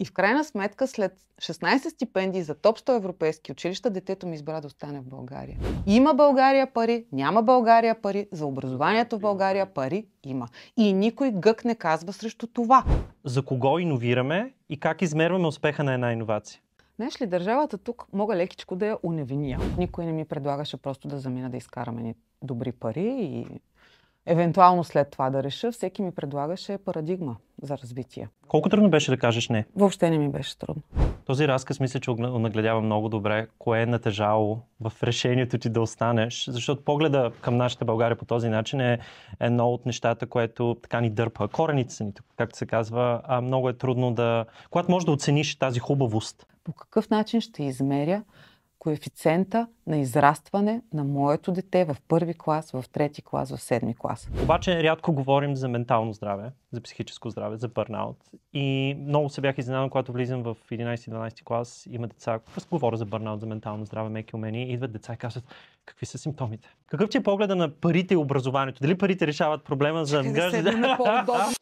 И в крайна сметка, след 16 стипендии за топ 100 европейски училища, детето ми избра да остане в България. Има България пари, няма България пари, за образованието в България пари има. И никой гък не казва срещу това. За кого иновираме и как измерваме успеха на една иновация? Знаеш ли, държавата тук мога лекичко да я уневиня. Никой не ми предлагаше просто да замина да изкараме ни добри пари и евентуално след това да реша. Всеки ми предлагаше парадигма за развитие. Колко трудно беше да кажеш не? Въобще не ми беше трудно. Този разказ мисля, че нагледява много добре кое е натежало в решението ти да останеш, защото погледа към нашата България по този начин е едно от нещата, което така ни дърпа. Корените са ни тук, както се казва, а много е трудно да... Когато можеш да оцениш тази хубавост. По какъв начин ще измеря коефициента на израстване на моето дете в първи клас, в трети клас, в седми клас. Обаче рядко говорим за ментално здраве, за психическо здраве, за бърнаут. И много се бях изненадан, когато влизам в 11-12 клас, има деца, говоря за бърнаут, за ментално здраве, меки умения, идват деца и казват какви са симптомите. Какъв ти е погледа на парите и образованието? Дали парите решават проблема за гражданите?